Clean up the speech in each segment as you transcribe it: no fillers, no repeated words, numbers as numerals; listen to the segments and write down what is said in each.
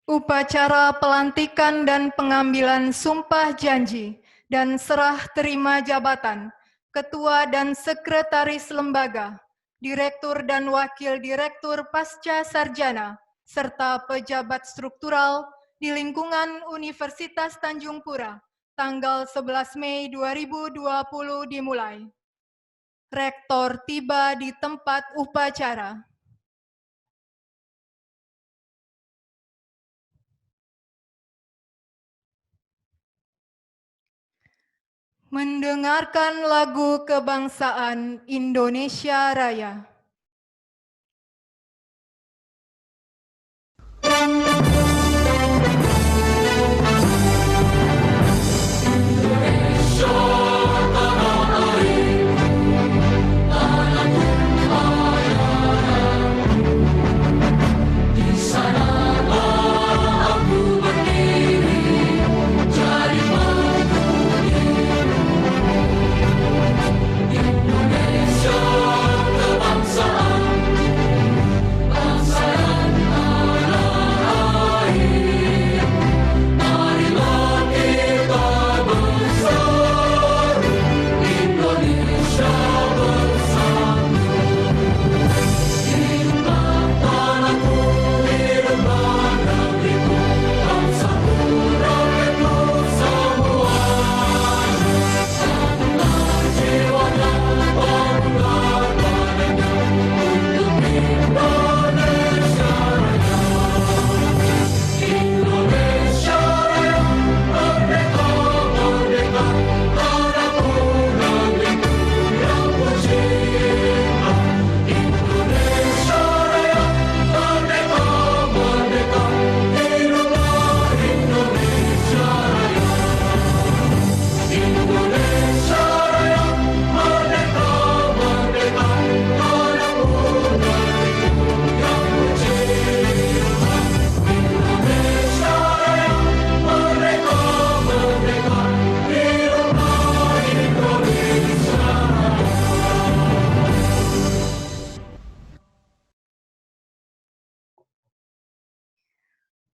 Upacara pelantikan dan pengambilan sumpah janji dan serah terima jabatan Ketua dan Sekretaris Lembaga, Direktur dan Wakil Direktur Pasca Sarjana, serta pejabat struktural di lingkungan Universitas Tanjung Pura, tanggal 11 Mei 2020 dimulai. Rektor tiba di tempat upacara. Mendengarkan lagu kebangsaan Indonesia Raya.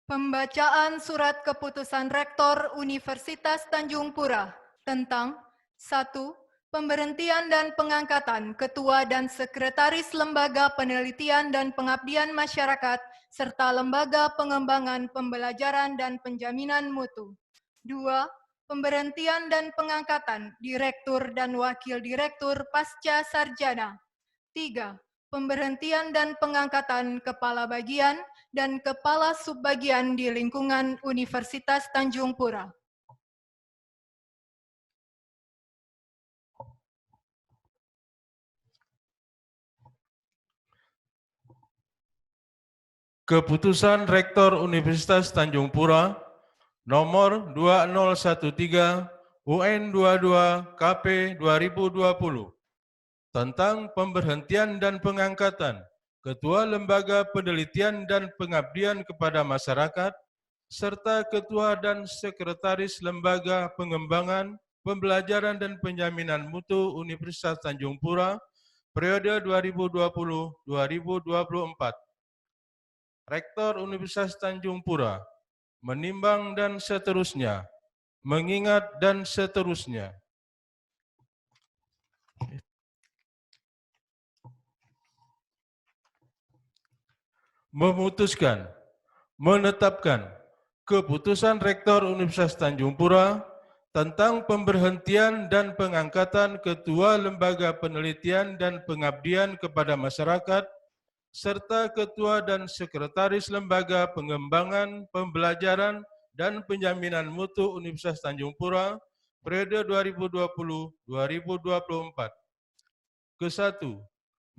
Pembacaan Surat Keputusan Rektor Universitas Tanjung Pura tentang 1. Pemberhentian dan pengangkatan Ketua dan Sekretaris Lembaga Penelitian dan Pengabdian Masyarakat serta Lembaga Pengembangan Pembelajaran dan Penjaminan Mutu. 2. Pemberhentian dan pengangkatan Direktur dan Wakil Direktur Pasca Sarjana. 3. Pemberhentian dan pengangkatan Kepala Bagian dan Kepala Subbagian di lingkungan Universitas Tanjung Pura. Keputusan Rektor Universitas Tanjung Pura nomor 2013 UN 22 KP 2020 tentang pemberhentian dan pengangkatan Ketua Lembaga Penelitian dan Pengabdian kepada Masyarakat, serta Ketua dan Sekretaris Lembaga Pengembangan, Pembelajaran dan Penjaminan Mutu Universitas Tanjung Pura, periode 2020-2024. Rektor Universitas Tanjung Pura menimbang dan seterusnya, mengingat dan seterusnya. Memutuskan, menetapkan keputusan Rektor Universitas Tanjung Pura tentang pemberhentian dan pengangkatan Ketua Lembaga Penelitian dan Pengabdian kepada Masyarakat, serta Ketua dan Sekretaris Lembaga Pengembangan, Pembelajaran, dan Penjaminan Mutu Universitas Tanjung Pura, periode 2020-2024. Ke-1.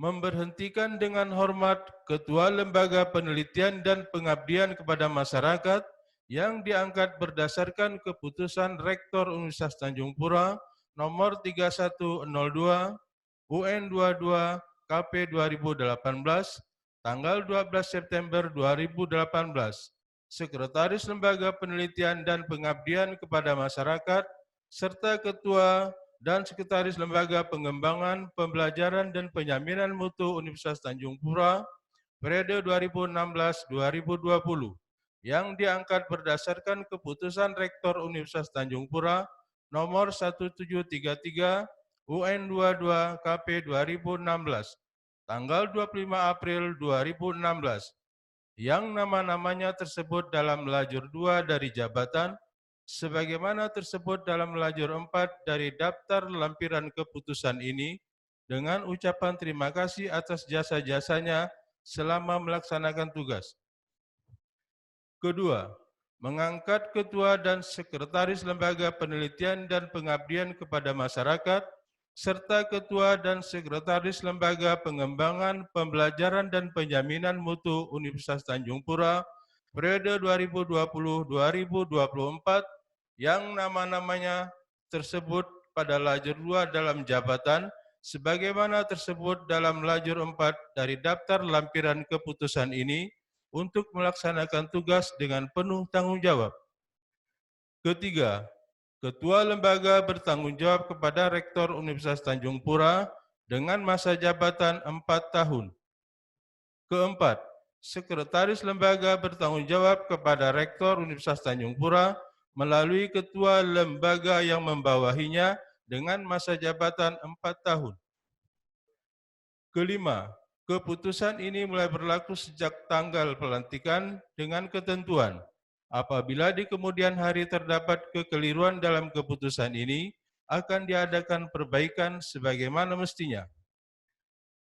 Memberhentikan dengan hormat Ketua Lembaga Penelitian dan Pengabdian kepada Masyarakat yang diangkat berdasarkan keputusan Rektor Universitas Tanjung Pura nomor 3102 UN 22 KP 2018 tanggal 12 September 2018. Sekretaris Lembaga Penelitian dan Pengabdian kepada Masyarakat serta Ketua dan Sekretaris Lembaga Pengembangan, Pembelajaran dan Penjaminan Mutu Universitas Tanjung Pura, periode 2016-2020, yang diangkat berdasarkan keputusan Rektor Universitas Tanjung Pura nomor 1733 UN 22 KP 2016 tanggal 25 April 2016 yang nama-namanya tersebut dalam lajur 2 dari jabatan sebagaimana tersebut dalam lajur 4 dari daftar lampiran keputusan ini dengan ucapan terima kasih atas jasa-jasanya selama melaksanakan tugas. Kedua, mengangkat ketua dan sekretaris lembaga penelitian dan pengabdian kepada masyarakat, serta ketua dan sekretaris lembaga pengembangan, pembelajaran dan penjaminan mutu Universitas Tanjung Pura periode 2020-2024 yang nama-namanya tersebut pada lajur 2 dalam jabatan sebagaimana tersebut dalam lajur 4 dari daftar lampiran keputusan ini untuk melaksanakan tugas dengan penuh tanggung jawab. Ketiga, Ketua Lembaga bertanggung jawab kepada Rektor Universitas Tanjung Pura dengan masa jabatan 4 tahun. Keempat, Sekretaris Lembaga bertanggung jawab kepada Rektor Universitas Tanjung Pura melalui Ketua Lembaga yang membawahinya dengan masa jabatan 4 tahun. Kelima, keputusan ini mulai berlaku sejak tanggal pelantikan dengan ketentuan. Apabila di kemudian hari terdapat kekeliruan dalam keputusan ini, akan diadakan perbaikan sebagaimana mestinya.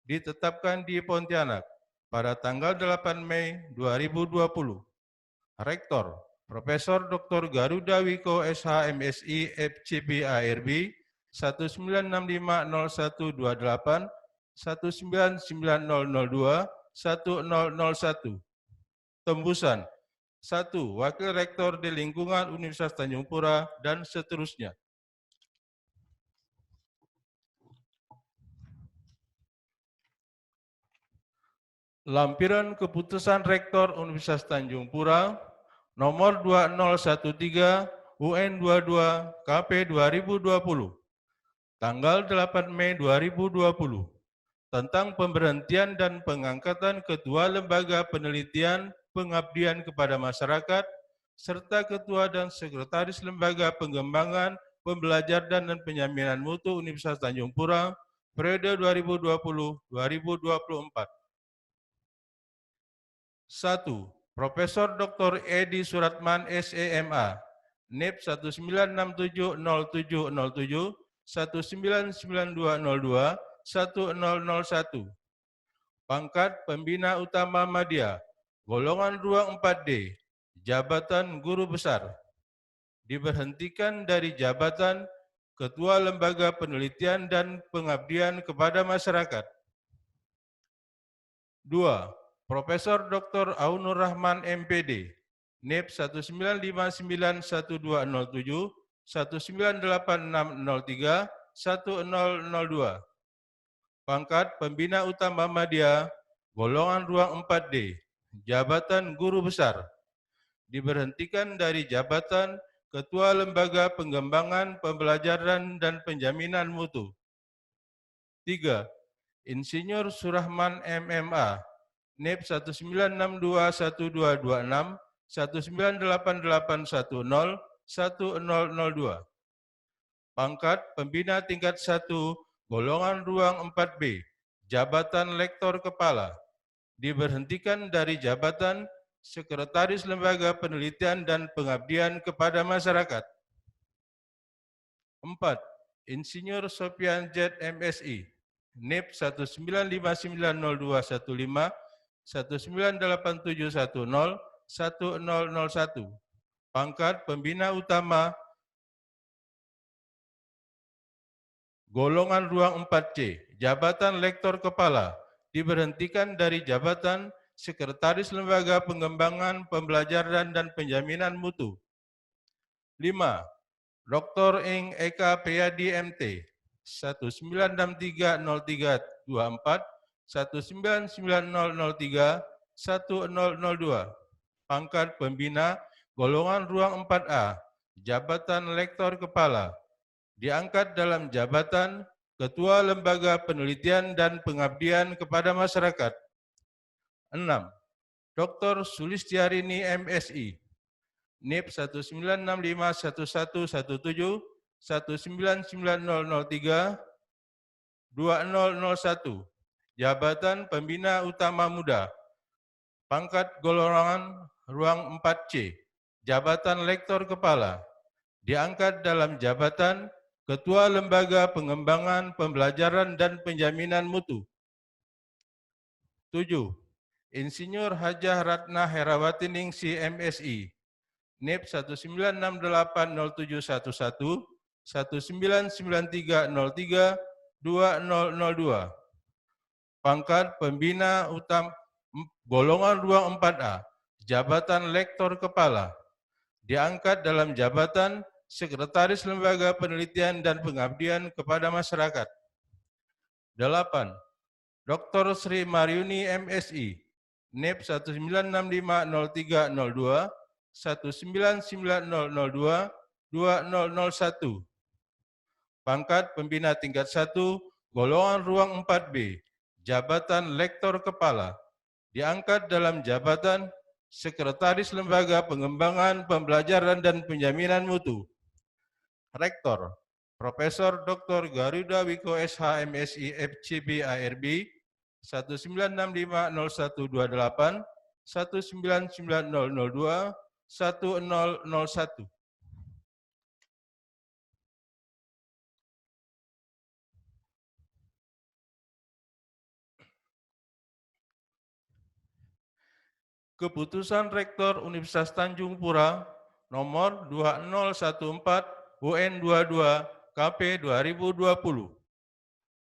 Ditetapkan di Pontianak pada tanggal 8 Mei 2020. Rektor, Profesor Dr. Garuda Wiko SH MSI FCP ARB 19650128 199002 1001. Tembusan 1. Wakil Rektor di lingkungan Universitas Tanjung Pura dan seterusnya. Lampiran Keputusan Rektor Universitas Tanjung Pura nomor 2013 UN 22 KP 2020 tanggal 8 Mei 2020 tentang pemberhentian dan pengangkatan Ketua Lembaga Penelitian Pengabdian kepada Masyarakat, serta Ketua dan Sekretaris Lembaga Pengembangan, Pembelajaran dan Penjaminan Mutu Universitas Tanjung Pura, periode 2020-2024. 1. Profesor Dr. Edi Suratman SEMA, NIP 19670707, 199202, 1001. Pangkat Pembina Utama Madya, golongan ruang 4D, jabatan Guru Besar. Diberhentikan dari jabatan Ketua Lembaga Penelitian dan Pengabdian kepada Masyarakat. 2. Profesor Dr. Aunur Rahman MPD, NIP 19591207, 198603, 1002. Pangkat Pembina Utama Madya, golongan ruang 4D, jabatan Guru Besar. Diberhentikan dari jabatan Ketua Lembaga Pengembangan, Pembelajaran dan Penjaminan Mutu. 3. Insinyur Surahman MMA, NIP 19621226, 198810, 1002. Pangkat Pembina Tingkat 1, golongan ruang 4B, jabatan Lektor Kepala. Diberhentikan dari jabatan Sekretaris Lembaga Penelitian dan Pengabdian kepada Masyarakat. 4. Insinyur Sofian Z MSI, NIP 19590215, 198710, 1001. Pangkat Pembina Utama, golongan ruang 4C, jabatan Lektor Kepala. Diberhentikan dari jabatan Sekretaris Lembaga Pengembangan, Pembelajaran dan Penjaminan Mutu. 5. Dr. Ing Eka Payadi MT, 19630324, 199003, 1002. Pangkat Pembina, golongan ruang 4A, jabatan Lektor Kepala. Diangkat dalam jabatan Ketua Lembaga Penelitian dan Pengabdian kepada Masyarakat. 6. Dr. Sulistiarini MSI, NIP 19651117, 199003, 2001, Jabatan Pembina Utama Muda, pangkat golongan ruang 4C, Jabatan Lektor Kepala, diangkat dalam jabatan Ketua Lembaga Pengembangan Pembelajaran dan Penjaminan Mutu. 7. Insinyur Hajah Ratna Herawati Ningsi MSI, NIP 19680711, 199303, 2002. Pangkat Pembina Utama golongan ruang 4A, Jabatan Lektor Kepala, diangkat dalam jabatan Sekretaris Lembaga Penelitian dan Pengabdian kepada Masyarakat. 8. Dr. Sri Mariuni MSI, NIP 19650302, 199002, 2001. Pangkat Pembina Tingkat 1, golongan ruang 4B, Jabatan Lektor Kepala, diangkat dalam jabatan Sekretaris Lembaga Pengembangan Pembelajaran dan Penjaminan Mutu. Rektor, Profesor Dr. Garuda Wiko SH MSI FCB ARB 19650128, 199002, 1001. Keputusan Rektor Universitas Tanjung Pura nomor 2014 UN 22 KP 2020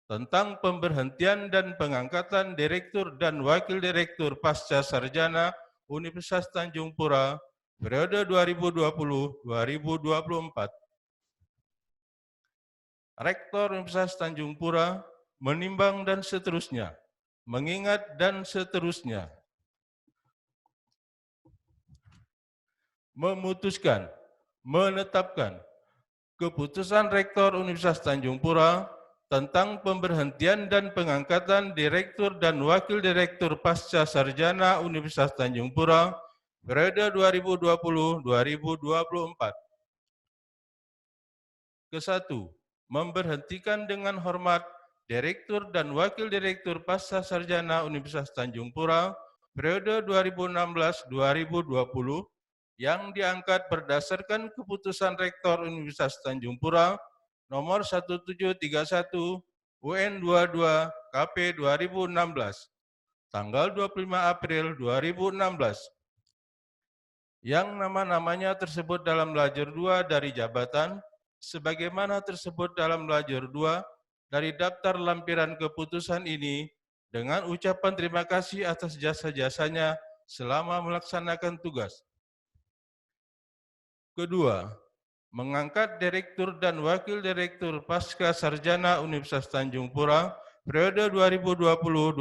tentang pemberhentian dan pengangkatan Direktur dan Wakil Direktur Pasca Sarjana Universitas Tanjung Pura periode 2020-2024. Rektor Universitas Tanjung Pura menimbang dan seterusnya, mengingat dan seterusnya, memutuskan, menetapkan keputusan Rektor Universitas Tanjung Pura tentang pemberhentian dan pengangkatan Direktur dan Wakil Direktur Pasca Sarjana Universitas Tanjung Pura periode 2020-2024. Ke-1. Memberhentikan dengan hormat Direktur dan Wakil Direktur Pasca Sarjana Universitas Tanjung Pura periode 2016-2020 yang diangkat berdasarkan keputusan Rektor Universitas Tanjung Pura nomor 1731 UN 22 KP 2016 tanggal 25 April 2016 yang nama-namanya tersebut dalam lajur 2 dari jabatan sebagaimana tersebut dalam lajur 2 dari daftar lampiran keputusan ini dengan ucapan terima kasih atas jasa-jasanya selama melaksanakan tugas. Kedua, mengangkat Direktur dan Wakil Direktur Pasca Sarjana Universitas Tanjung Pura periode 2020-2024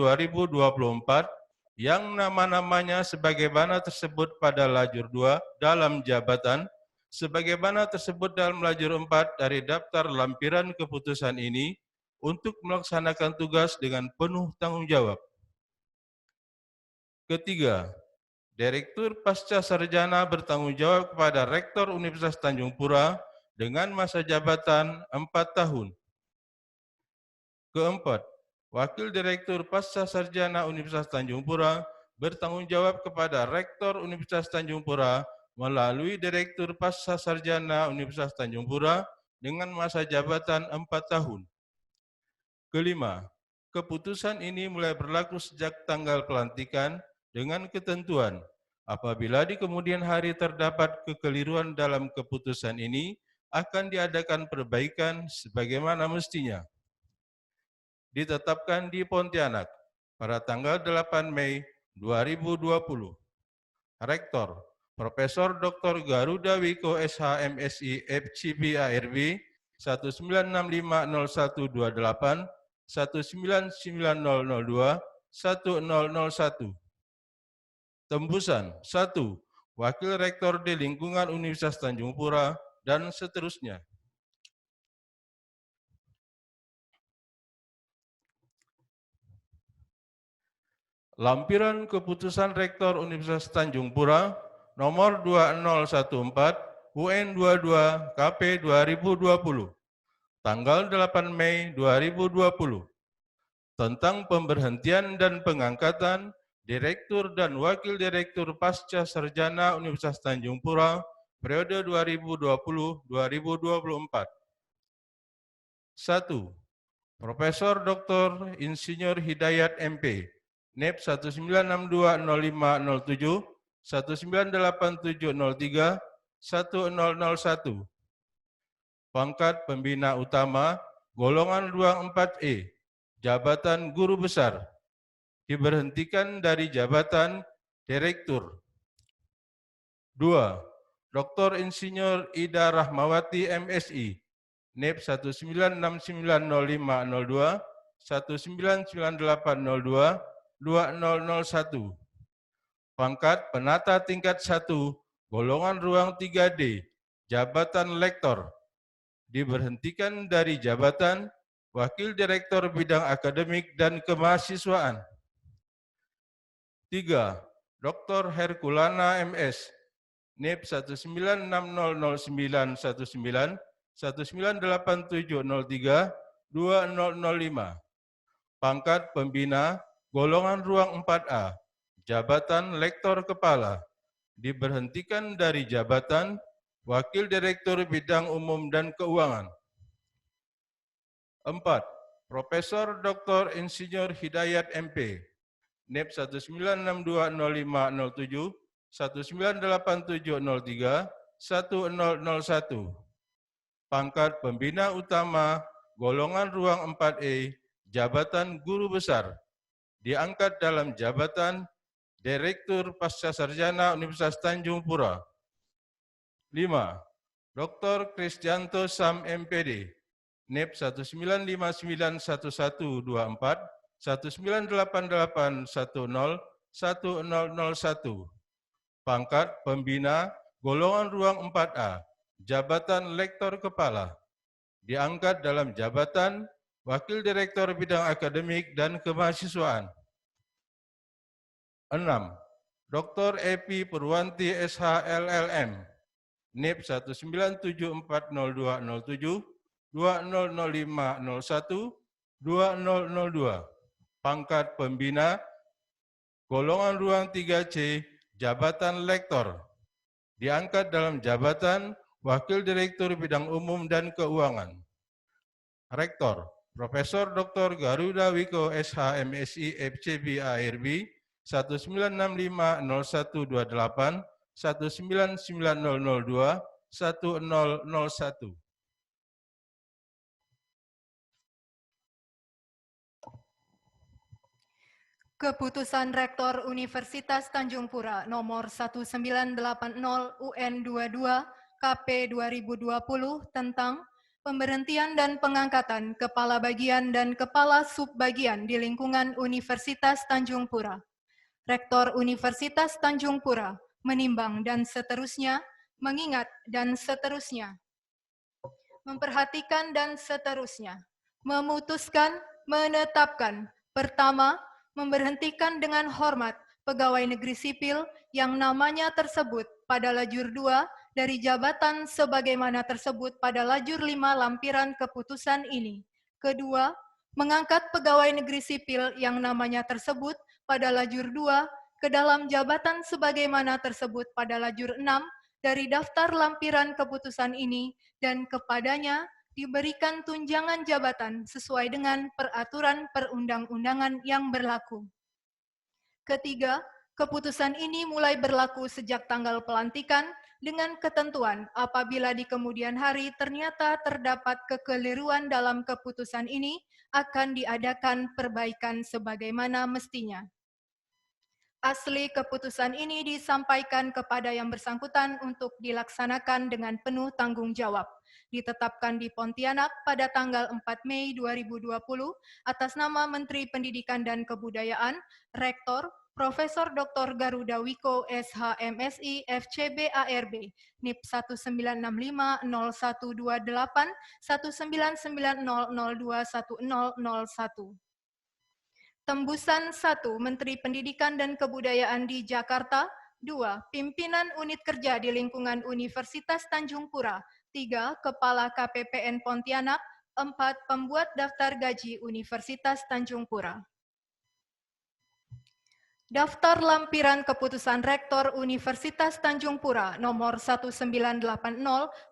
yang nama-namanya sebagaimana tersebut pada lajur 2 dalam jabatan sebagaimana tersebut dalam lajur 4 dari daftar lampiran keputusan ini untuk melaksanakan tugas dengan penuh tanggung jawab. Ketiga, Direktur Pasca Sarjana bertanggung jawab kepada Rektor Universitas Tanjung Pura dengan masa jabatan 4 tahun. Keempat, Wakil Direktur Pasca Sarjana Universitas Tanjung Pura bertanggung jawab kepada Rektor Universitas Tanjung Pura melalui Direktur Pasca Sarjana Universitas Tanjung Pura dengan masa jabatan 4 tahun. Kelima, keputusan ini mulai berlaku sejak tanggal pelantikan dengan ketentuan apabila di kemudian hari terdapat kekeliruan dalam keputusan ini akan diadakan perbaikan sebagaimana mestinya. Ditetapkan di Pontianak pada tanggal 8 Mei 2020. Rektor Profesor Dr. Garuda Wiko SH MSI FCB ARB 19650128, 199002, 1001. Tembusan 1. Wakil Rektor di lingkungan Universitas Tanjung Pura dan seterusnya. Lampiran Keputusan Rektor Universitas Tanjung Pura nomor 2014 UN 22 KP 2020 tanggal 8 Mei 2020 tentang pemberhentian dan pengangkatan Direktur dan Wakil Direktur Pasca Sarjana Universitas Tanjung Pura periode 2020-2024. 1. Profesor Dr. Insinyur Hidayat MP, NEP 19620507, 198703, 1001. Pangkat Pembina Utama, golongan ruang 4E, jabatan Guru Besar, diberhentikan dari jabatan Direktur. 2. Dr. Insinyur Ida Rahmawati MSI, NEP 19690502, 199802, 2001. Pangkat Penata Tingkat 1, golongan ruang 3D, jabatan Lektor, diberhentikan dari jabatan Wakil Direktur Bidang Akademik dan Kemahasiswaan. 3. Dr. Herkulana MS, NIP 196009191987003 2005. Pangkat Pembina, golongan ruang 4A, jabatan Lektor Kepala, diberhentikan dari jabatan Wakil Direktur Bidang Umum dan Keuangan. 4. Profesor Dr. Insinyur Hidayat MP, NIP 196205007, 198703, 1001. Pangkat Pembina Utama, golongan ruang 4E, jabatan Guru Besar, diangkat dalam jabatan Direktur Pasca Sarjana Universitas Tanjung Pura. 5. Dr. Kristianto Sam MPD, NIP 195911124, 198810, 1001. Pangkat Pembina, golongan ruang 4A, jabatan Lektor Kepala, diangkat dalam jabatan Wakil Direktur Bidang Akademik dan Kemahasiswaan. 6. Dr. Epi Purwanti SH LLM, NIP 1974027, 200501, 2002. Pangkat Pembina, golongan ruang 3C, jabatan Lektor, diangkat dalam jabatan Wakil Direktur Bidang Umum dan Keuangan. Rektor, Profesor Dr. Garuda Wiko SH MSI FCB ARB 19650128, 199002, 1001. Keputusan Rektor Universitas Tanjung Pura nomor 1980 UN 22 KP 2020 tentang pemberhentian dan pengangkatan Kepala Bagian dan Kepala Subbagian di lingkungan Universitas Tanjung Pura. Rektor Universitas Tanjung Pura menimbang dan seterusnya, mengingat dan seterusnya, memperhatikan dan seterusnya, memutuskan, menetapkan. Pertama, memberhentikan dengan hormat pegawai negeri sipil yang namanya tersebut pada lajur 2 dari jabatan sebagaimana tersebut pada lajur 5 lampiran keputusan ini. Kedua, mengangkat pegawai negeri sipil yang namanya tersebut pada lajur 2 ke dalam jabatan sebagaimana tersebut pada lajur 6 dari daftar lampiran keputusan ini dan kepadanya diberikan tunjangan jabatan sesuai dengan peraturan perundang-undangan yang berlaku. Ketiga, keputusan ini mulai berlaku sejak tanggal pelantikan dengan ketentuan apabila di kemudian hari ternyata terdapat kekeliruan dalam keputusan ini akan diadakan perbaikan sebagaimana mestinya. Asli keputusan ini disampaikan kepada yang bersangkutan untuk dilaksanakan dengan penuh tanggung jawab. Ditetapkan di Pontianak pada tanggal 4 Mei 2020 atas nama Menteri Pendidikan dan Kebudayaan, Rektor, Profesor Dr. Garuda Wiko SH MSI FCB ARB, NIP 19650128, 1990021001. Tembusan 1. Menteri Pendidikan dan Kebudayaan di Jakarta. 2. Pimpinan Unit Kerja di lingkungan Universitas Tanjung Pura. 3. Kepala KPPN Pontianak. 4. Pembuat daftar gaji Universitas Tanjung Pura. Daftar lampiran keputusan Rektor Universitas Tanjung Pura nomor 1980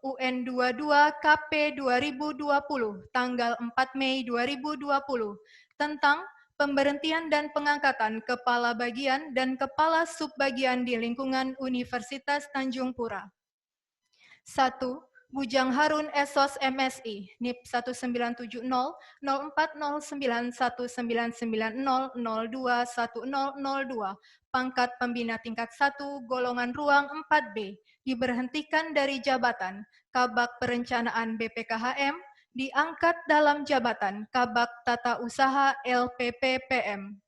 UN 22 KP 2020 tanggal 4 Mei 2020 tentang pemberhentian dan pengangkatan kepala bagian dan kepala subbagian di lingkungan Universitas Tanjung Pura. 1. Bujang Harun Esos MSI, NIP 1970 0409 1990 02 1002, pangkat pembina tingkat 1, golongan ruang 4B, diberhentikan dari jabatan Kabak Perencanaan BPKHM, diangkat dalam jabatan Kabak Tata Usaha LPPPM.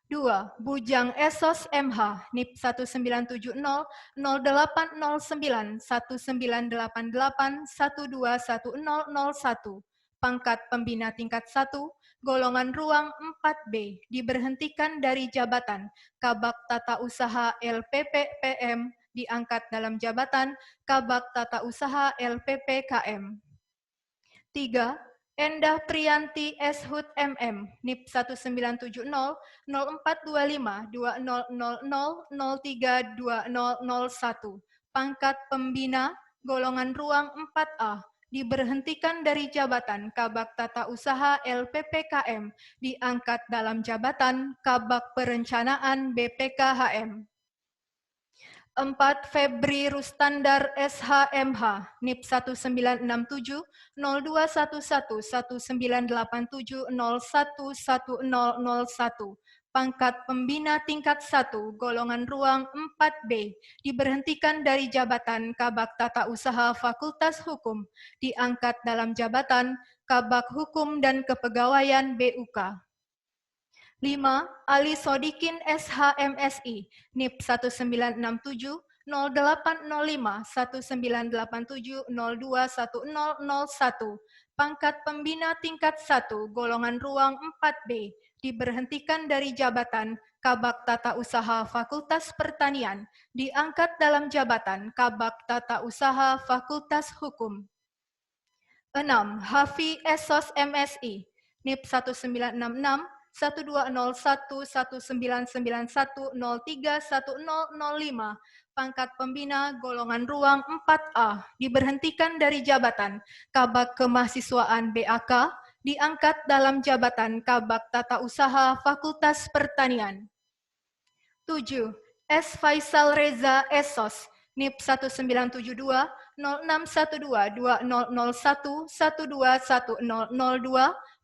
2. Bujang Esos MH, NIP 1970 0809 1988 121001, pangkat pembina tingkat 1, golongan ruang 4B, diberhentikan dari jabatan Kabak Tata Usaha LPPPM, diangkat dalam jabatan Kabak Tata Usaha LPPKM. 3. Endah Priyanti Eshut MM, NIP 1970 0425 2000 032001, pangkat pembina, golongan ruang 4A, diberhentikan dari jabatan Kabak Tata Usaha LPPKM, diangkat dalam jabatan Kabak Perencanaan BPKHM. 4. Febri Rustandar SHMH, NIP 1967 0211 1987 011001, pangkat pembina tingkat 1, golongan ruang 4B, diberhentikan dari jabatan Kabak Tata Usaha Fakultas Hukum, diangkat dalam jabatan Kabak Hukum dan Kepegawaian BUK. 5. Ali Sodikin SHMSI, NIP 1967 0805 1987 021001, pangkat pembina tingkat 1, golongan ruang 4B, diberhentikan dari jabatan Kabak Tata Usaha Fakultas Pertanian, diangkat dalam jabatan Kabak Tata Usaha Fakultas Hukum. 6. Hafi Esos MSI, NIP 1966 1201 1991 031005, pangkat pembina, golongan ruang 4A, diberhentikan dari jabatan Kabak Kemahsiswaan BAK, diangkat dalam jabatan Kabak Tata Usaha Fakultas Pertanian. 7. S. Faisal Reza Esos, NIP 1972 0612 2001 121002,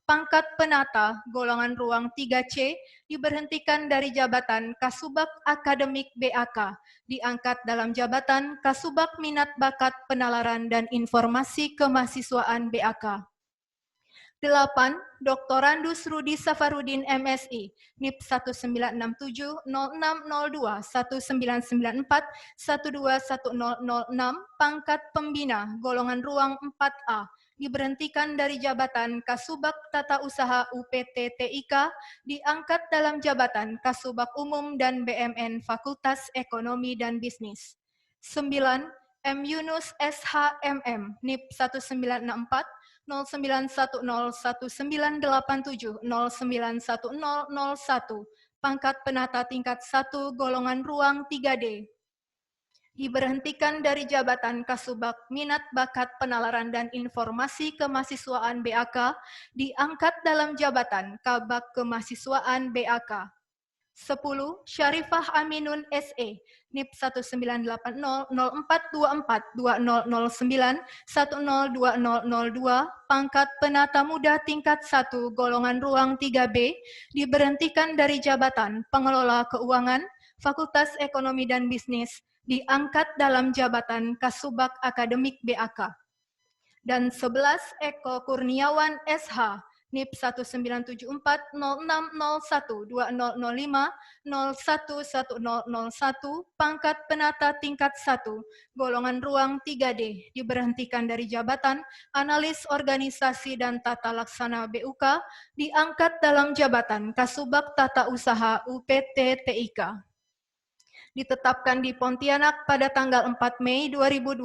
pangkat penata, golongan ruang 3C, diberhentikan dari jabatan Kasubag Akademik BAK, diangkat dalam jabatan Kasubag Minat Bakat Penalaran dan Informasi Kemahsiswaan BAK. 8. Doktorandus Rudi Safarudin MSI, NIP 1967 0602 1994 121006, pangkat pembina, golongan ruang 4A, diberhentikan dari jabatan Kasubag Tata Usaha UPT TIK, diangkat dalam jabatan Kasubag Umum dan BMN Fakultas Ekonomi dan Bisnis. 9. M. Yunus SHMM, NIP 1964 0910 1987 091001, pangkat penata tingkat 1, golongan ruang 3D. Diberhentikan dari jabatan Kasubag Minat Bakat Penalaran dan Informasi Kemahsiswaan BAK, diangkat dalam jabatan Kabak Kemahsiswaan BAK. 10. Syarifah Aminun SE, NIP 1980 0424 2009 102002, pangkat penata muda tingkat 1, golongan ruang 3B, diberhentikan dari jabatan Pengelola Keuangan, Fakultas Ekonomi dan Bisnis, diangkat dalam jabatan Kasubag Akademik BAK. Dan 11. Eko Kurniawan SH, NIP 1974-0601-2005-011001, pangkat penata tingkat 1, golongan ruang 3D, diberhentikan dari jabatan analis organisasi dan tata laksana BUK, diangkat dalam jabatan Kasubag Tata Usaha UPT TIK. Ditetapkan di Pontianak pada tanggal 4 Mei 2020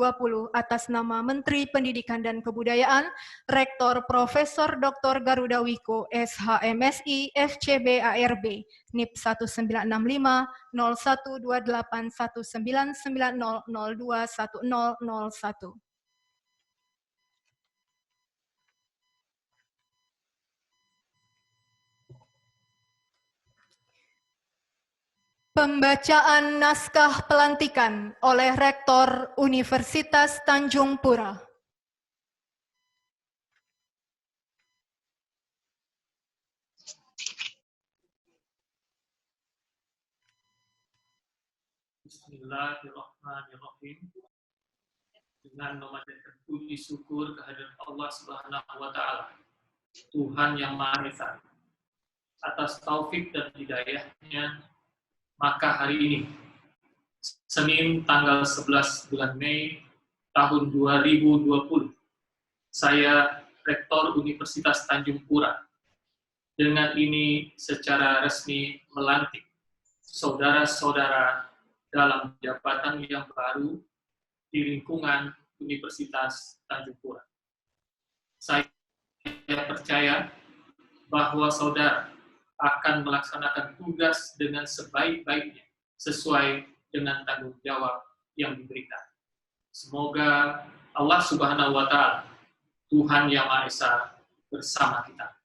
atas nama Menteri Pendidikan dan Kebudayaan, Rektor Profesor Dr. Garuda Wiko, SHMSI, FCB ARB, NIP 1965-0128-1990-021001. Pembacaan naskah pelantikan oleh Rektor Universitas Tanjung Pura. Bismillahirrahmanirrahim. Dengan memanjatkan puji syukur kehadirat Allah Subhanahu wa Ta'ala, Tuhan yang Maha Esa, atas taufik dan hidayahnya, maka hari ini, Senin tanggal 11 bulan Mei tahun 2020, saya Rektor Universitas Tanjung Pura dengan ini secara resmi melantik saudara-saudara dalam jabatan yang baru di lingkungan Universitas Tanjung Pura. Saya percaya bahwa saudara akan melaksanakan tugas dengan sebaik-baiknya sesuai dengan tanggung jawab yang diberikan. Semoga Allah Subhanahu wa Ta'ala, Tuhan yang Maha Esa, bersama kita.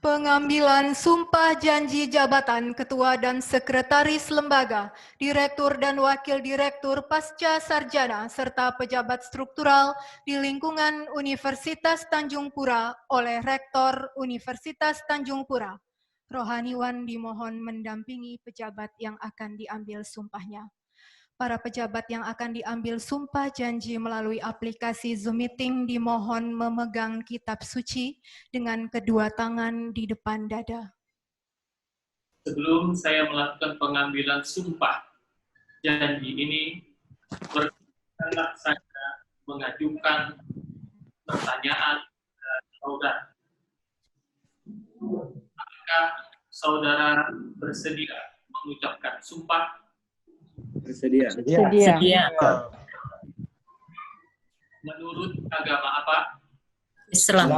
Pengambilan sumpah janji jabatan Ketua dan Sekretaris Lembaga, Direktur dan Wakil Direktur Pasca Sarjana, serta pejabat struktural di lingkungan Universitas Tanjung Pura oleh Rektor Universitas Tanjung Pura. Rohaniwan dimohon mendampingi pejabat yang akan diambil sumpahnya. Para pejabat yang akan diambil sumpah janji melalui aplikasi Zoom Meeting dimohon memegang kitab suci dengan kedua tangan di depan dada. Sebelum saya melakukan pengambilan sumpah janji ini, berkenan saya mengajukan pertanyaan saudara. Apakah saudara bersedia mengucapkan sumpah? Bersedia. Menurut agama apa? Islam.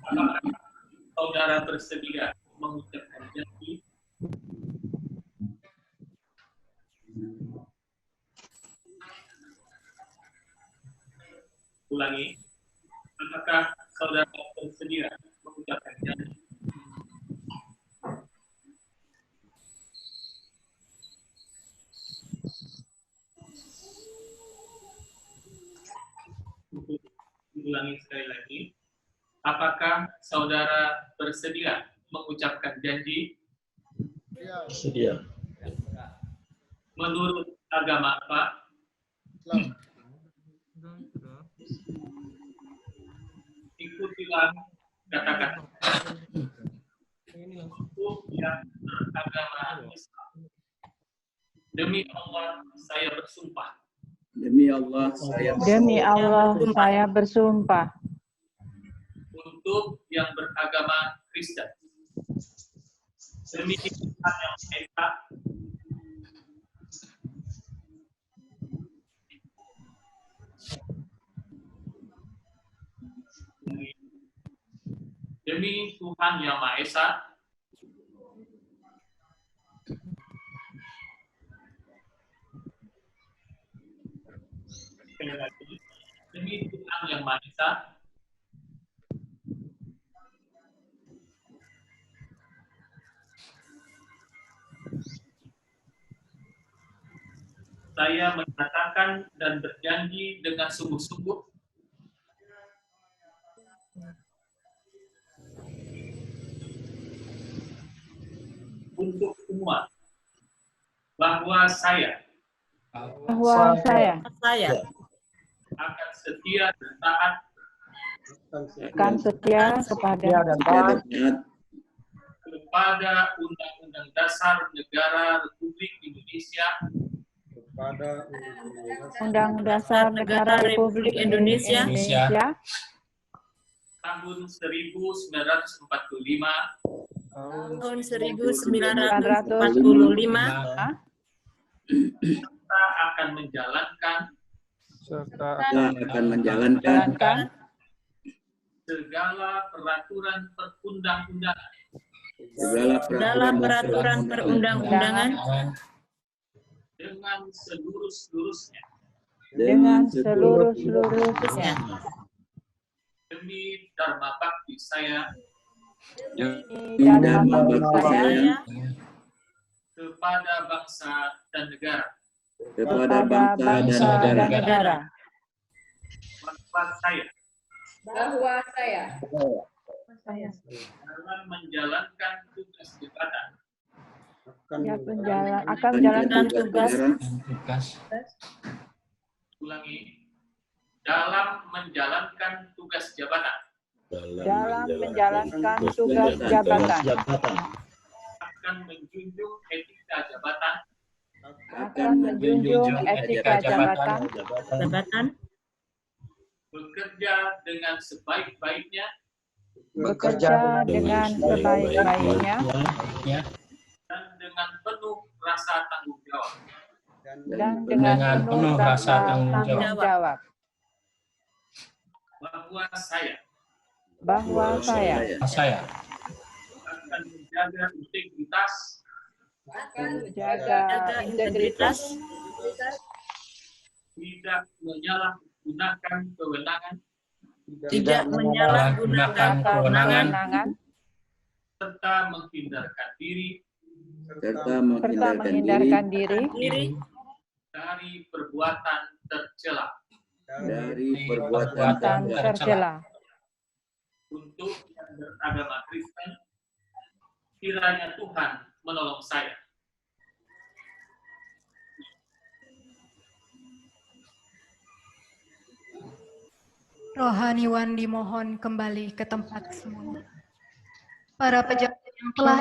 Apakah saudara bersedia mengucapkan janji? Ulangi. Apakah saudara bersedia mengucapkan janji? Ulangi sekali lagi. Apakah saudara bersedia mengucapkan janji? Bersedia. Menurut agama apa? Islam. Ikutilah kata-kata. Untuk yang beragama Islam. Demi Allah, saya bersumpah. Demi Allah, saya saya bersumpah. Untuk yang beragama Kristen. Demi Tuhan yang Maha Esa. Demi Tuhan yang Maha Esa. Sekali lagi. Demi Tuhan yang Maha Esa. Saya menyatakan dan berjanji dengan sungguh-sungguh untuk umat bahwa saya akan setia dan taat kepada Undang-Undang Dasar Negara Republik Indonesia tahun 1945 serta akan menjalankan segala peraturan perundang-undangan dengan seluruh-seluruhnya demi dharma bakti saya kepada bangsa dan negara. Bahwa saya dalam menjalankan tugas jabatan dalam menjalankan tugas jabatan akan menjunjung etika jabatan bekerja dengan sebaik-baiknya dan dengan penuh rasa tanggung jawab. Bahwa saya akan menjaga integritas, tidak menyalahgunakan kewenangan, serta menghindarkan diri dari perbuatan tercela. Untuk yang beragama Kristen, kiranya Tuhan menolong saya. Rohaniwan dimohon kembali ke tempat semula. Para pejabat yang telah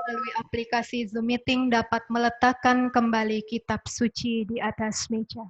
melalui aplikasi Zoom Meeting dapat meletakkan kembali kitab suci di atas meja.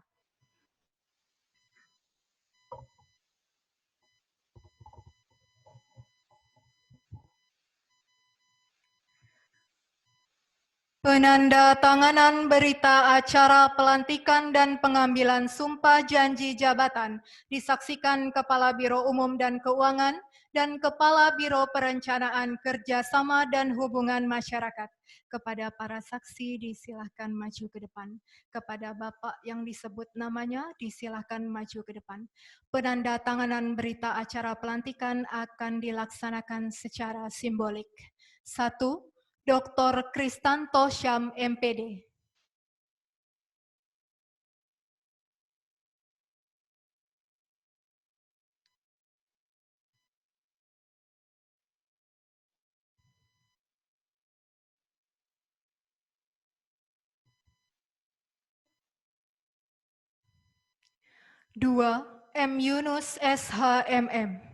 Penandatanganan berita acara pelantikan dan pengambilan sumpah janji jabatan disaksikan Kepala Biro Umum dan Keuangan dan Kepala Biro Perencanaan Kerjasama dan Hubungan Masyarakat. Kepada para saksi disilahkan maju ke depan. Kepada Bapak yang disebut namanya disilahkan maju ke depan. Penandatanganan berita acara pelantikan akan dilaksanakan secara simbolik. 1. Dr. Kristanto Syam, MPD. Dua, M. Yunus, SHMM.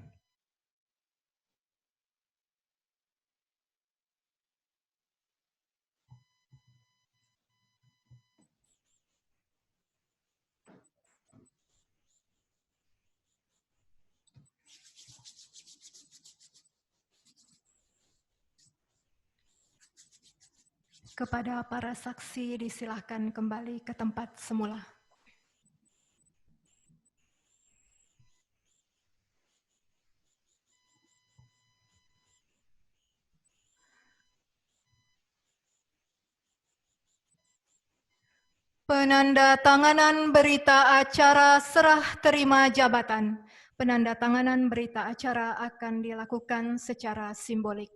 Kepada para saksi disilahkan kembali ke tempat semula. Penandatanganan berita acara serah terima jabatan. Penandatanganan berita acara akan dilakukan secara simbolik.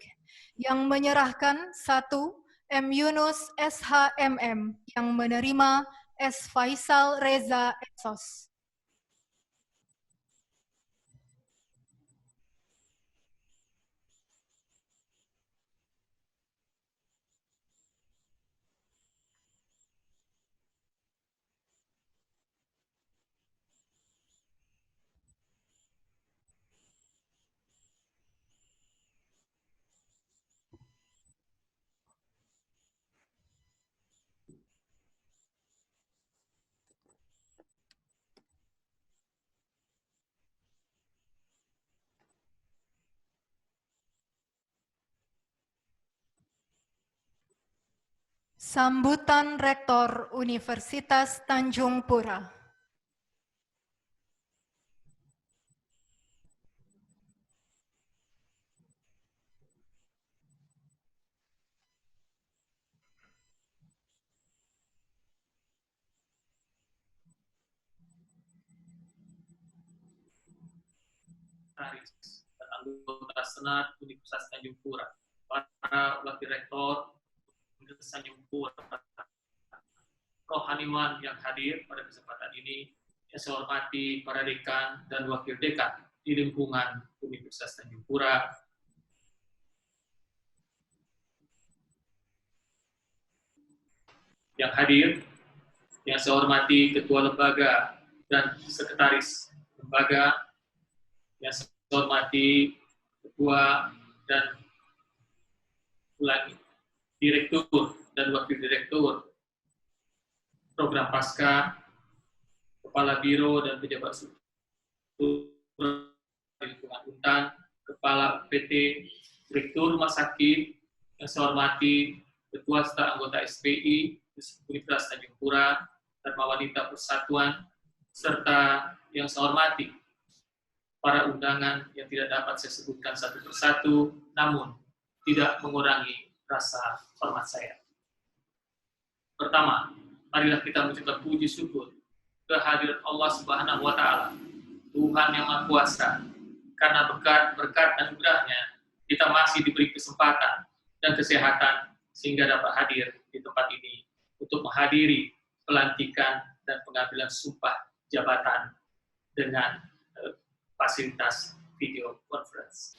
Yang menyerahkan 1. M. Yunus, SHMM, yang menerima S. Faisal Reza, Sos. Sambutan Rektor Universitas Tanjung Pura. Sekretaris dan anggota Senat Universitas Tanjung Pura, para wakil rektor Universitas Tanjung Pura, rohaniwan yang hadir pada kesempatan ini, yang saya hormati para dekan dan wakil dekan di lingkungan Universitas Tanjung Pura, yang hadir, yang saya hormati ketua lembaga dan sekretaris lembaga, yang saya hormati ketua dan direktur dan wakil direktur program pasca, kepala biro dan pejabat struktur lingkungan Untan, kepala PT, direktur rumah sakit, yang saya hormati ketua staf anggota SPI Universitas Tanjung Pura, Dharma Wanita Persatuan, serta yang saya hormati para undangan yang tidak dapat saya sebutkan satu persatu, namun tidak mengurangi rasa hormat saya. Pertama, marilah kita mengucapkan puji syukur kehadiran Allah Subhanahu wa Ta'ala, Tuhan yang Maha Kuasa, karena berkat anugerahnya kita masih diberi kesempatan dan kesehatan sehingga dapat hadir di tempat ini untuk menghadiri pelantikan dan pengambilan sumpah jabatan dengan fasilitas video conference.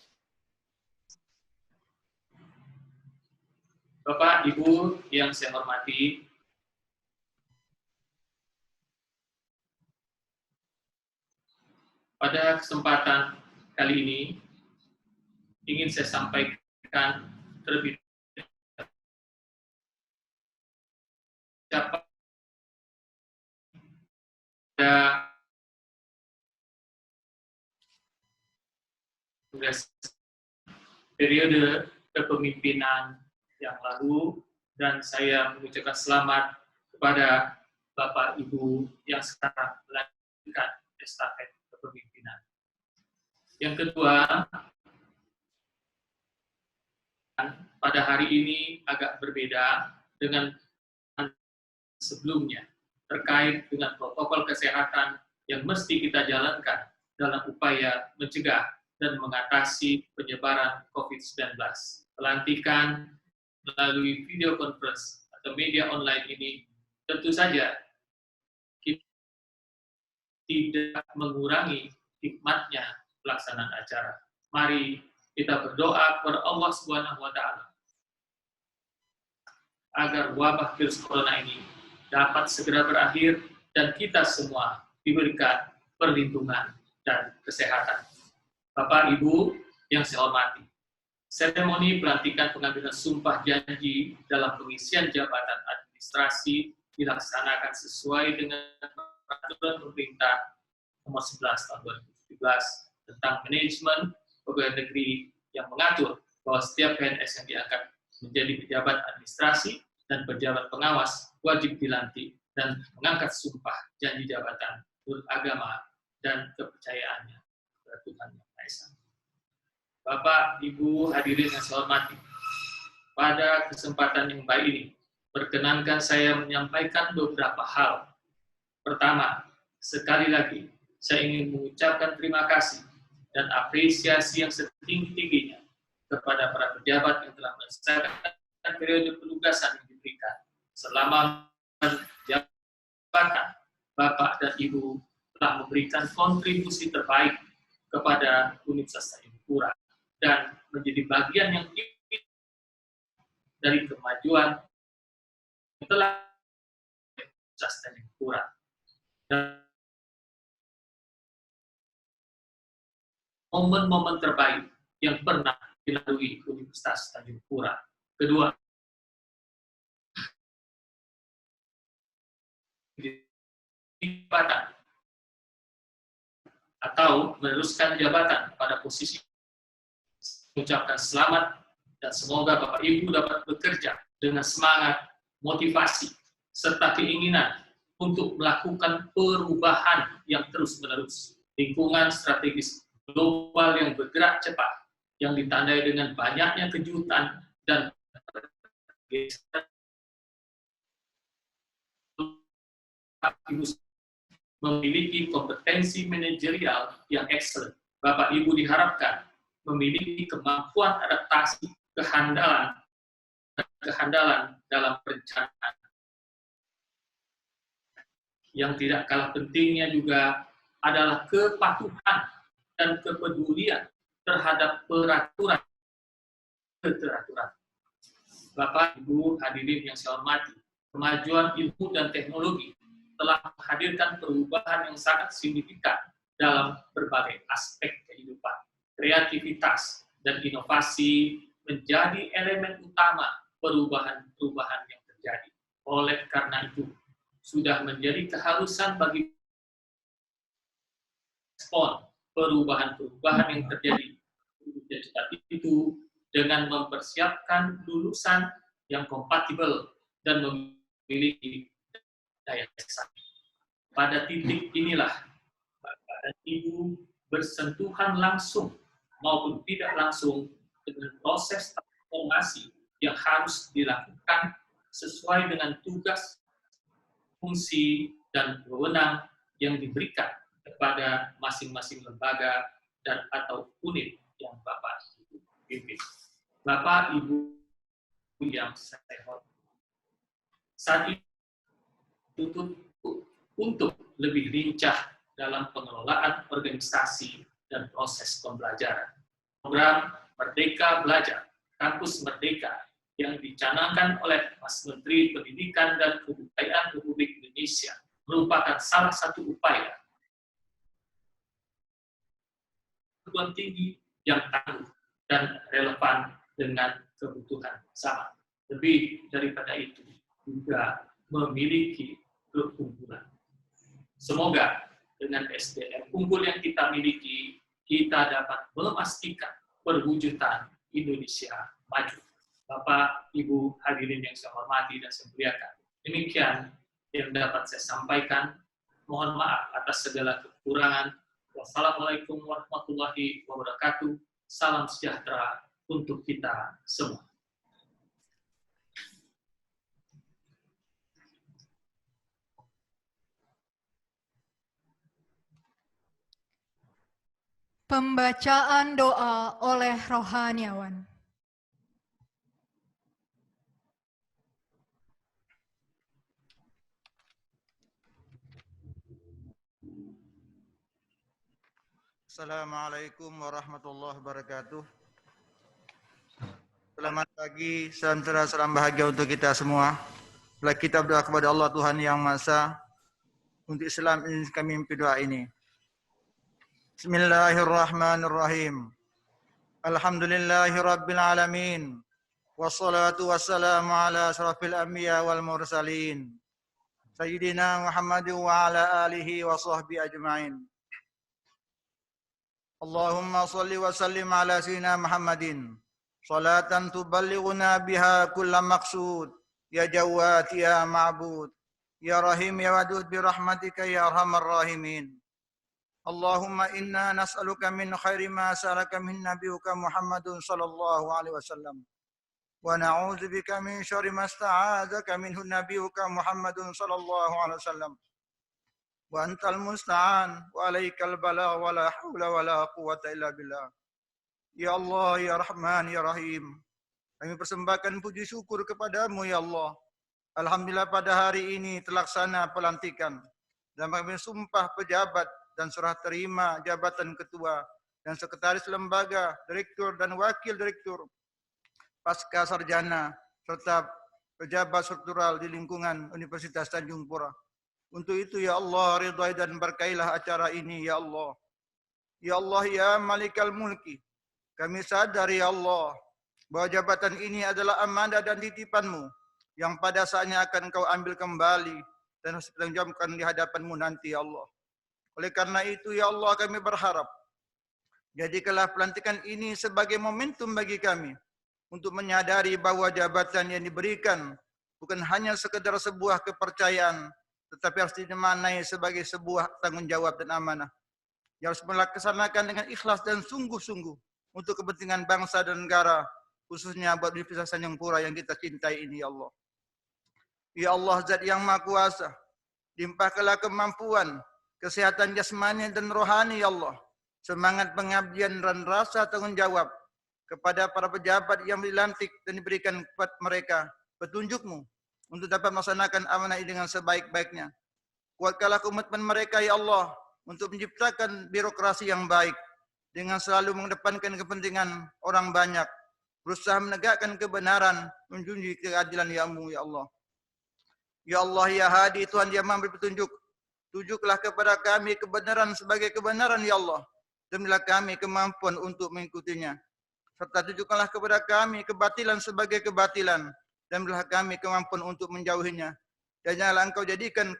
Bapak, Ibu yang saya hormati, pada kesempatan kali ini ingin saya sampaikan terlebih dahulu periode kepemimpinan yang lalu, dan saya mengucapkan selamat kepada Bapak Ibu yang sekarang melanjutkan estafet kepemimpinan. Yang kedua, pada hari ini agak berbeda dengan sebelumnya terkait dengan protokol kesehatan yang mesti kita jalankan dalam upaya mencegah dan mengatasi penyebaran COVID-19. Pelantikan melalui video conference atau media online ini tentu saja tidak mengurangi hikmatnya pelaksanaan acara. Mari kita berdoa kepada Allah Subhanahu wa Ta'ala agar wabah virus corona ini dapat segera berakhir dan kita semua diberikan perlindungan dan kesehatan. Bapak, Ibu yang saya hormati, seremoni pelantikan pengambilan sumpah janji dalam pengisian jabatan administrasi dilaksanakan sesuai dengan peraturan pemerintah nomor 11 tahun 2017 tentang manajemen pegawai negeri yang mengatur bahwa setiap PNS yang diangkat menjadi pejabat administrasi dan pejabat pengawas wajib dilantik dan mengangkat sumpah janji jabatan menurut agama dan kepercayaannya kepada Tuhan Yang Maha Esa. Bapak, Ibu hadirin yang saya hormati, pada kesempatan yang baik ini, perkenankan saya menyampaikan beberapa hal. Pertama, sekali lagi, saya ingin mengucapkan terima kasih dan apresiasi yang setinggi-tingginya kepada para pejabat yang telah menyelesaikan periode penugasan yang diberikan selama jabatan. Bapak dan Ibu telah memberikan kontribusi terbaik kepada Universitas Tanjung Pura dan menjadi bagian yang dari kemajuan yang telah Universitas Tanjung Pura. Dan momen-momen terbaik yang pernah dilalui Universitas Tanjung Pura. Kedua, jabatan atau meneruskan jabatan pada posisi, mengucapkan selamat dan semoga Bapak Ibu dapat bekerja dengan semangat motivasi, serta keinginan untuk melakukan perubahan yang terus-menerus. Lingkungan strategis global yang bergerak cepat, yang ditandai dengan banyaknya kejutan dan memiliki kompetensi manajerial yang excellent. Bapak Ibu diharapkan memiliki kemampuan adaptasi, kehandalan dalam perencanaan. Yang tidak kalah pentingnya juga adalah kepatuhan dan kepedulian terhadap peraturan. Bapak, Ibu, hadirin yang saya hormati, kemajuan ilmu dan teknologi telah menghadirkan perubahan yang sangat signifikan dalam berbagai aspek kehidupan. Kreativitas dan inovasi menjadi elemen utama perubahan-perubahan yang terjadi. Oleh karena itu, sudah menjadi keharusan bagi respon perubahan-perubahan yang terjadi itu dengan mempersiapkan lulusan yang kompatibel dan memiliki daya saing. Pada titik inilah Bapak dan Ibu bersentuhan langsung maupun tidak langsung dengan proses transformasi yang harus dilakukan sesuai dengan tugas, fungsi, dan wewenang yang diberikan kepada masing-masing lembaga dan atau unit yang Bapak Ibu pimpin. Bapak Ibu yang saya hormati, saat ini untuk lebih lincah dalam pengelolaan organisasi dan proses pembelajaran. Program Merdeka Belajar, Kampus Merdeka yang dicanangkan oleh Mas Menteri Pendidikan dan Kebudayaan Republik Indonesia merupakan salah satu upaya perguruan tinggi yang tangguh dan relevan dengan kebutuhan sama. Lebih daripada itu, juga memiliki keunggulan. Semoga dengan SDM unggul yang kita miliki, kita dapat memastikan perwujudan Indonesia maju. Bapak, Ibu, hadirin yang saya hormati dan saya muliakan. Demikian yang dapat saya sampaikan. Mohon maaf atas segala kekurangan. Wassalamualaikum warahmatullahi wabarakatuh. Salam sejahtera untuk kita semua. Pembacaan doa oleh rohaniawan. Assalamualaikum warahmatullahi wabarakatuh. Selamat pagi, salam bahagia untuk kita semua. Bila kita berdoa kepada Allah Tuhan Yang Maha Esa, untuk Islam ini kami mimpi doa ini. Bismillahirrahmanirrahim. Alhamdulillahirabbil alamin. Wassalatu wassalamu ala asyrafil anbiya wal mursalin. Sayyidina Muhammad wa ala alihi wa sahbihi ajma'in. Allahumma salli wa sallim ala sayyidina Muhammadin. Salatan tuballighuna biha kulla maqsud. Ya Jawad ya Ma'bud. Ya Rahim ya Wadud bi rahmatika ya arhamar rahimin. Allahumma inna nas'aluka min khairi ma sa'alaka min nabiyyika Muhammadun sallallahu alaihi wasallam. Wa na'udzubika min syarri ma sta'adzaka minhu nabiyyuka Muhammadun sallallahu alaihi wasallam. Wa antal musta'an wa alaikal balagh wa la haula wa la quwwata illa billah. Ya Allah, ya Rahman, ya Rahim. Kami persembahkan puji syukur kepadamu ya Allah. Alhamdulillah pada hari ini terlaksana pelantikan dan kami sumpah pejabat dan serah terima jabatan ketua dan sekretaris lembaga, direktur dan wakil direktur, pasca sarjana serta pejabat struktural di lingkungan Universitas Tanjung Pura. Untuk itu ya Allah, ridhai dan berkailah acara ini ya Allah. Ya Allah ya Malikal Mulki, kami sadar ya Allah bahwa jabatan ini adalah amanah dan titipanmu yang pada saatnya akan kau ambil kembali dan harus dipertanggungjawabkan di hadapanmu nanti ya Allah. Oleh karena itu ya Allah kami berharap jadikanlah pelantikan ini sebagai momentum bagi kami untuk menyadari bahwa jabatan yang diberikan bukan hanya sekedar sebuah kepercayaan, tetapi harus dimaknai sebagai sebuah tanggung jawab dan amanah. Yang harus melaksanakan dengan ikhlas dan sungguh-sungguh untuk kepentingan bangsa dan negara, khususnya buat Universitas Tanjung Pura yang kita cintai ini, ya Allah. Ya Allah, Zat yang Maha Kuasa, limpahkanlah kemampuan, kesehatan jasmani dan rohani, ya Allah, semangat pengabdian dan rasa tanggung jawab kepada para pejabat yang dilantik dan diberikan kepada mereka petunjuk-Mu untuk dapat melaksanakan amanah ini dengan sebaik-baiknya. Kuatkanlah komitmen mereka, ya Allah, untuk menciptakan birokrasi yang baik dengan selalu mengedepankan kepentingan orang banyak, berusaha menegakkan kebenaran, menjunjung keadilan ya-Mu, ya Allah. Ya Allah, ya Hadi, Tuhan yang memberi petunjuk, tunjuklah kepada kami kebenaran sebagai kebenaran, ya Allah, dan berilah kami kemampuan untuk mengikutinya. Serta tunjukkanlah kepada kami kebatilan sebagai kebatilan, dan berilah kami kemampuan untuk menjauhinya. Dan janganlah Engkau jadikan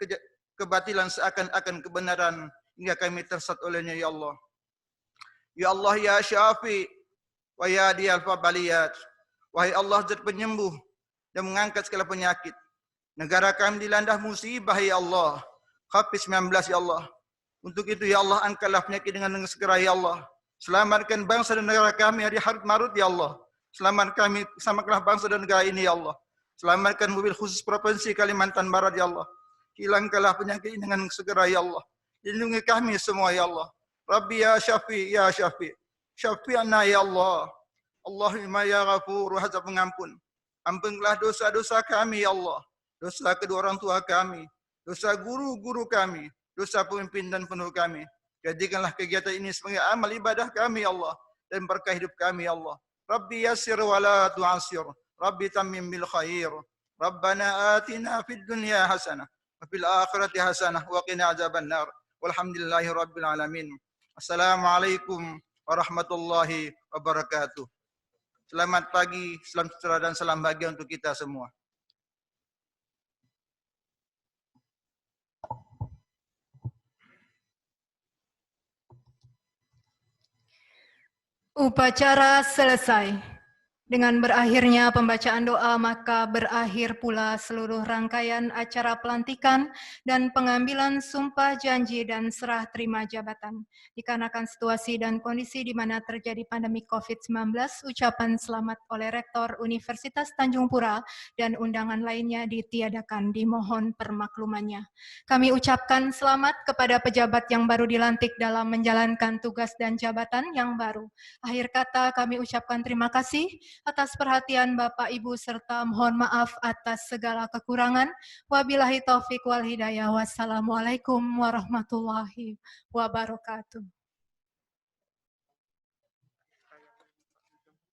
kebatilan seakan-akan kebenaran, hingga kami tersesat olehnya, ya Allah. Ya Allah, ya Syafi, wa ya Diyal Fabaliyat. Wahai Allah, Zat penyembuh dan mengangkat segala penyakit. Negara kami dilanda musibah, ya Allah. COVID-19, ya Allah. Untuk itu, ya Allah, angkatlah penyakit dengan segera, ya Allah. Selamatkan bangsa dan negara kami hari harut marut, ya Allah. Selamatkanlah bangsa dan negara ini, ya Allah. Selamatkan mobil khusus Provinsi Kalimantan Barat, ya Allah. Hilangkanlah penyakit ini dengan segera, ya Allah. Lindungi kami semua, ya Allah. Rabbi ya Syafi, ya Syafi. Syafi'ana, ya Allah. Allahumma ya Ghafur, Hazab pengampun. Ampunlah dosa-dosa kami, ya Allah. Dosa kedua orang tua kami. Dosa guru-guru kami. Dosa pemimpin dan penuh kami. Jadikanlah kegiatan ini sebagai amal ibadah kami, ya Allah. Dan berkah hidup kami, ya Allah. Rabbi yassir wa la tu'asir. Rabbi tammim bil khair. Rabbana atina fid dunya hasanah. Wa fil akhirati hasanah. Wa qina azaban nar. Walhamdulillahi rabbil alamin. Assalamualaikum warahmatullahi wabarakatuh. Selamat pagi, salam sejahtera dan salam bahagia untuk kita semua. Upacara selesai. Dengan berakhirnya pembacaan doa, maka berakhir pula seluruh rangkaian acara pelantikan dan pengambilan sumpah janji dan serah terima jabatan. Dikarenakan situasi dan kondisi di mana terjadi pandemi COVID-19, ucapan selamat oleh Rektor Universitas Tanjung Pura dan undangan lainnya ditiadakan, dimohon permaklumannya. Kami ucapkan selamat kepada pejabat yang baru dilantik dalam menjalankan tugas dan jabatan yang baru. Akhir kata kami ucapkan terima kasih atas perhatian Bapak Ibu serta mohon maaf atas segala kekurangan. Wabillahi taufik wal hidayah. Wassalamualaikum warahmatullahi wabarakatuh.